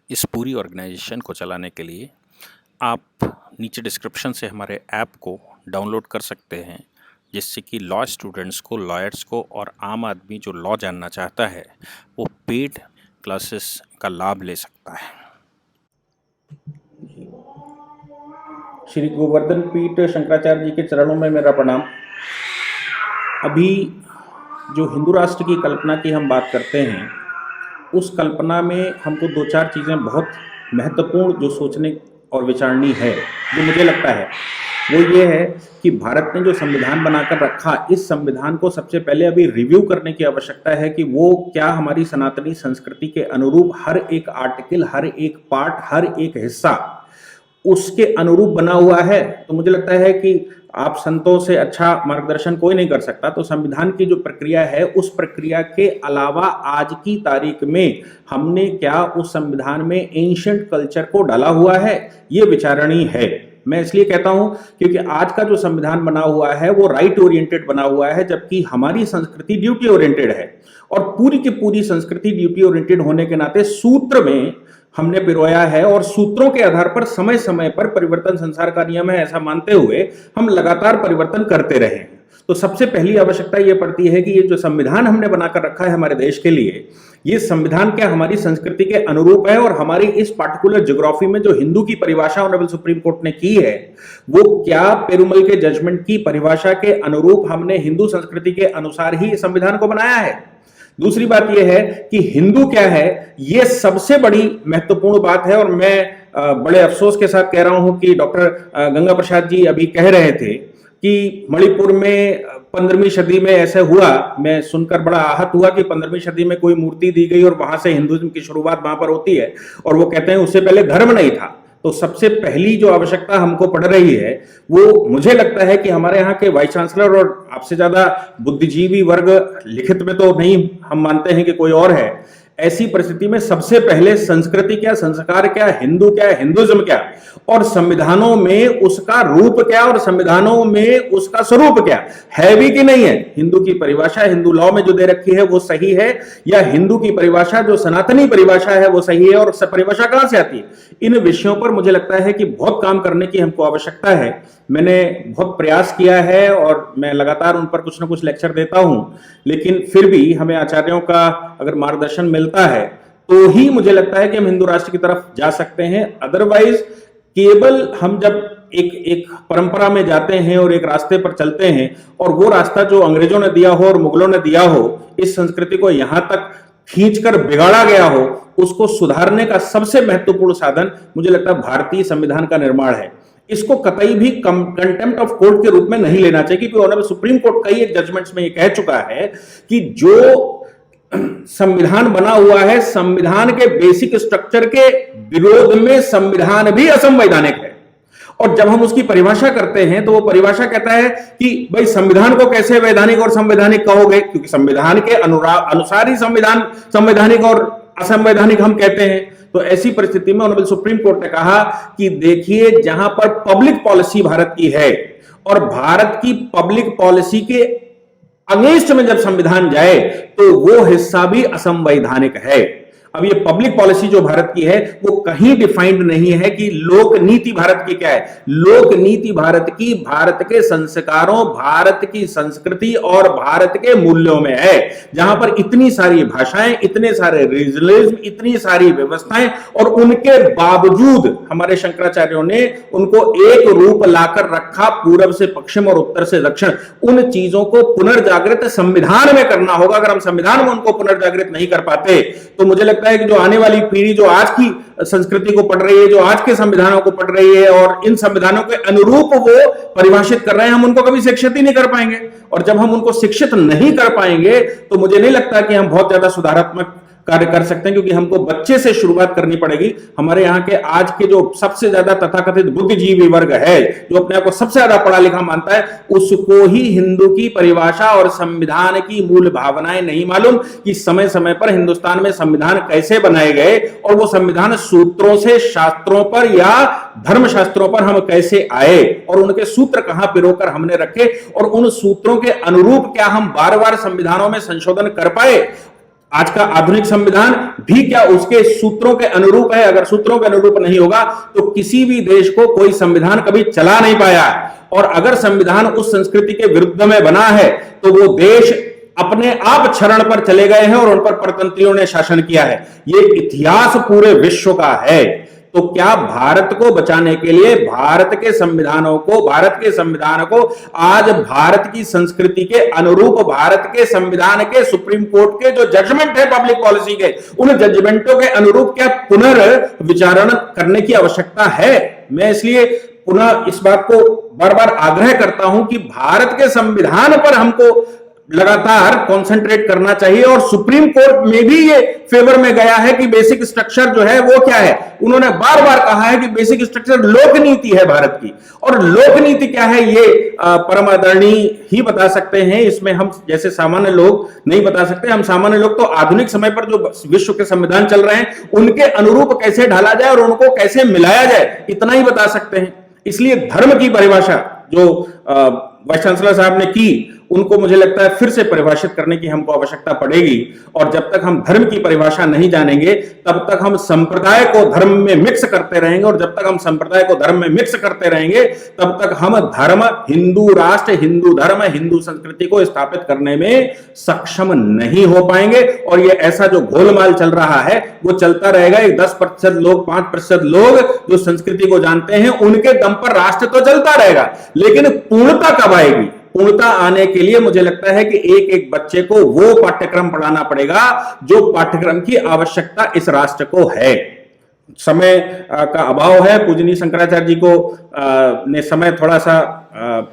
इस पूरी ऑर्गेनाइजेशन को चलाने के लिए आप नीचे डिस्क्रिप्शन से हमारे ऐप को डाउनलोड कर सकते हैं, जिससे कि लॉ स्टूडेंट्स को, लॉयर्स को और आम आदमी जो लॉ जानना चाहता है वो पेड क्लासेस का लाभ ले सकता है। श्री गोवर्धन पीठ शंकराचार्य जी के चरणों में मेरा प्रणाम। अभी जो हिंदू राष्ट्र की कल्पना की हम बात करते हैं, उस कल्पना में हमको दो चार चीज़ें बहुत महत्वपूर्ण जो सोचने और विचारनी है, जो मुझे लगता है वो ये है कि भारत ने जो संविधान बनाकर रखा, इस संविधान को सबसे पहले अभी रिव्यू करने की आवश्यकता है कि वो क्या हमारी सनातनी संस्कृति के अनुरूप हर एक आर्टिकल, हर एक पार्ट, हर एक हिस्सा उसके अनुरूप बना हुआ है। तो मुझे लगता है कि आप संतों से अच्छा मार्गदर्शन कोई नहीं कर सकता। तो संविधान की जो प्रक्रिया है, उस प्रक्रिया के अलावा आज की तारीख में हमने क्या उस संविधान में एंशिएंट कल्चर को डाला हुआ है, ये विचारणीय है। मैं इसलिए कहता हूं क्योंकि आज का जो संविधान बना हुआ है वो राइट ओरिएंटेड बना हुआ है, जबकि हमारी संस्कृति ड्यूटी ओरिएंटेड है। और पूरी की पूरी संस्कृति ड्यूटी ओरिएंटेड होने के नाते सूत्र में हमने पिरोया है, और सूत्रों के आधार पर समय समय पर परिवर्तन संसार का नियम है ऐसा मानते हुए हम लगातार परिवर्तन करते रहे हैं। तो सबसे पहली आवश्यकता यह पड़ती है कि ये जो संविधान हमने बनाकर रखा है हमारे देश के लिए, ये संविधान क्या हमारी संस्कृति के अनुरूप है, और हमारी इस पार्टिकुलर ज्योग्राफी में जो हिंदू की परिभाषा ऑनरेबल सुप्रीम कोर्ट ने की है, वो क्या पेरुमल के जजमेंट की परिभाषा के अनुरूप हमने हिंदू संस्कृति के अनुसार ही संविधान को बनाया है। दूसरी बात यह है कि हिंदू क्या है, यह सबसे बड़ी महत्वपूर्ण बात है। और मैं बड़े अफसोस के साथ कह रहा हूं कि डॉक्टर गंगा प्रसाद जी अभी कह रहे थे कि मणिपुर में 15वीं सदी में ऐसे हुआ। मैं सुनकर बड़ा आहत हुआ कि 15वीं सदी में कोई मूर्ति दी गई और वहां से हिंदुइज्म की शुरुआत वहां पर होती है, और वो कहते हैं उससे पहले धर्म नहीं था। तो सबसे पहली जो आवश्यकता हमको पड़ रही है, वो मुझे लगता है कि हमारे यहाँ के वाइस चांसलर और आपसे ज्यादा बुद्धिजीवी वर्ग, लिखित में तो नहीं हम मानते हैं कि कोई और है, ऐसी परिस्थिति में सबसे पहले संस्कृति क्या, संस्कार क्या, हिंदू क्या, हिंदुइज्म क्या, और संविधानों में उसका रूप क्या, और संविधानों में उसका स्वरूप क्या है भी कि नहीं है। हिंदू की परिभाषा हिंदू लॉ में जो दे रखी है वो सही है, या हिंदू की परिभाषा जो सनातनी परिभाषा है वो सही है, और परिभाषा कहां से आती है। इन विषयों पर मुझे लगता है कि बहुत काम करने की हमको आवश्यकता है। मैंने बहुत प्रयास किया है और मैं लगातार उन पर कुछ ना कुछ लेक्चर देता हूं, लेकिन फिर भी हमें आचार्यों का अगर मार्गदर्शन मिलता है तो ही मुझे लगता है कि हम हिंदू राष्ट्र की तरफ जा सकते हैं। अदरवाइज केवल हम जब एक परंपरा में जाते हैं और एक रास्ते पर चलते हैं, और वो रास्ता जो अंग्रेजों ने दिया हो और मुगलों ने दिया हो, इस संस्कृति को यहां तक खींचकर बिगाड़ा गया हो, उसको सुधारने का सबसे महत्वपूर्ण साधन मुझे लगता है भारतीय संविधान का निर्माण है। इसको कतई भी कंटेम्प्ट ऑफ कोर्ट के रूप में नहीं लेना चाहिए, क्योंकि ऑनरेबल सुप्रीम कोर्ट कई एक जजमेंट्स में ये कह चुका है कि जो संविधान बना हुआ है, संविधान के बेसिक स्ट्रक्चर के विरोध में संविधान भी असंवैधानिक है। और जब हम उसकी परिभाषा करते हैं तो वो परिभाषा कहता है कि भाई संविधान को कैसे वैधानिक और संवैधानिक कहोगे, क्योंकि संविधान के अनुसार ही संविधान संवैधानिक और असंवैधानिक हम कहते हैं। तो ऐसी परिस्थिति में ऑनरेबल सुप्रीम कोर्ट ने कहा कि देखिए, जहां पर पब्लिक पॉलिसी भारत की है और भारत की पब्लिक पॉलिसी के अगेंस्ट में जब संविधान जाए तो वो हिस्सा भी असंवैधानिक है। अब ये पब्लिक पॉलिसी जो भारत की है वो कहीं डिफाइंड नहीं है कि लोक नीति भारत की क्या है। लोक नीति भारत की भारत के संस्कारों, भारत की संस्कृति और भारत के मूल्यों में है, जहां पर इतनी सारी भाषाएं, इतने सारे रीजनलिज्म, इतनी सारी व्यवस्थाएं, और उनके बावजूद हमारे शंकराचार्यों ने उनको एक रूप लाकर रखा, पूर्व से पश्चिम और उत्तर से दक्षिण। उन चीजों को पुनर्जागृत संविधान में करना होगा। अगर हम संविधान में उनको पुनर्जागृत नहीं कर पाते तो मुझे लगता है कि जो आने वाली पीढ़ी जो आज की संस्कृति को पढ़ रही है, जो आज के संविधानों को पढ़ रही है और इन संविधानों के अनुरूप वो परिभाषित कर रहे हैं, हम उनको कभी शिक्षित ही नहीं कर पाएंगे। और जब हम उनको शिक्षित नहीं कर पाएंगे तो मुझे नहीं लगता कि हम बहुत ज्यादा सुधारात्मक कार्य कर सकते हैं, क्योंकि हमको बच्चे से शुरुआत करनी पड़ेगी। हमारे यहाँ के आज के जो सबसे ज्यादा तथाकथित बुद्धिजीवी वर्ग है, जो अपने आप को सबसे ज्यादा पढ़ा लिखा मानता है, उसको ही हिंदू की परिभाषा और संविधान की मूल भावनाएं नहीं मालूम कि समय समय पर हिंदुस्तान में संविधान कैसे बनाए गए, और वो संविधान सूत्रों से शास्त्रों पर या धर्मशास्त्रों पर हम कैसे आए, और उनके सूत्र कहां पिरोकर हमने रखे, और उन सूत्रों के अनुरूप क्या हम बार बार संविधानों में संशोधन कर पाए। आज का आधुनिक संविधान भी क्या उसके सूत्रों के अनुरूप है? अगर सूत्रों के अनुरूप नहीं होगा तो किसी भी देश को कोई संविधान कभी चला नहीं पाया। और अगर संविधान उस संस्कृति के विरुद्ध में बना है तो वो देश अपने आप क्षरण पर चले गए हैं और उन पर परतंत्रियों ने शासन किया है। ये इतिहास पूरे विश्व का है। तो क्या भारत को बचाने के लिए भारत के संविधान को आज भारत की संस्कृति के अनुरूप भारत के संविधान के सुप्रीम कोर्ट के जो जजमेंट है पब्लिक पॉलिसी के, उन जजमेंटों के अनुरूप क्या पुनर्विचारण करने की आवश्यकता है? मैं इसलिए पुनः इस बात को बार बार आग्रह करता हूं कि भारत के संविधान पर हमको लगातार कंसंट्रेट करना चाहिए। और सुप्रीम कोर्ट में भी ये फेवर में गया है कि बेसिक स्ट्रक्चर जो है वो क्या है। उन्होंने बार बार कहा है कि बेसिक स्ट्रक्चर लोक नीति है भारत की। और लोक नीति क्या है ये परम आदरणीय ही बता सकते हैं। इसमें हम जैसे सामान्य लोग नहीं बता सकते। हम सामान्य लोग तो आधुनिक समय पर जो विश्व के संविधान चल रहे हैं उनके अनुरूप कैसे ढाला जाए और उनको कैसे मिलाया जाए, इतना ही बता सकते हैं। इसलिए धर्म की परिभाषा जो वाइस चांसलर साहब ने की, उनको मुझे लगता है फिर से परिभाषित करने की हमको आवश्यकता पड़ेगी। और जब तक हम धर्म की परिभाषा नहीं जानेंगे तब तक हम संप्रदाय को धर्म में मिक्स करते रहेंगे। और जब तक हम संप्रदाय को धर्म में मिक्स करते रहेंगे तब तक हम धर्म, हिंदू राष्ट्र, हिंदू धर्म, हिंदू संस्कृति को स्थापित करने में सक्षम नहीं हो पाएंगे। और ये ऐसा जो गोलमाल चल रहा है वो चलता रहेगा। एक 10% लोग, 5% लोग जो संस्कृति को जानते हैं उनके दम पर राष्ट्र तो चलता रहेगा, लेकिन पूर्णता कब आएगी? पूर्णता आने के लिए मुझे लगता है कि एक एक बच्चे को वो पाठ्यक्रम पढ़ाना पड़ेगा जो पाठ्यक्रम की आवश्यकता इस राष्ट्र को है। समय का अभाव है। पूजनीय शंकराचार्य जी को ने समय थोड़ा सा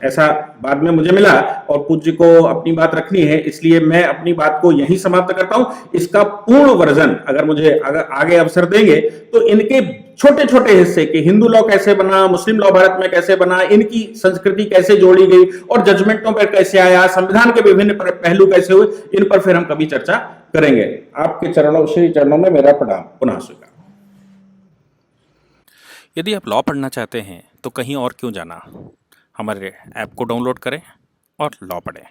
ऐसा बाद में मुझे मिला और पूज्य को अपनी बात रखनी है, इसलिए मैं अपनी बात को यहीं समाप्त करता हूं। इसका पूर्ण वर्जन अगर मुझे आगे अवसर देंगे तो इनके छोटे छोटे हिस्से कि हिंदू लॉ कैसे बना, मुस्लिम लॉ भारत में कैसे बना, इनकी संस्कृति कैसे जोड़ी गई और जजमेंटों पर कैसे आया, संविधान के विभिन्न पहलू कैसे हुए, इन पर फिर हम कभी चर्चा करेंगे। आपके श्री चरणों में मेरा प्रणाम पुनः स्वीकार। यदि आप लॉ पढ़ना चाहते हैं तो कहीं और क्यों जाना, हमारे ऐप को डाउनलोड करें और लॉ पढ़ें।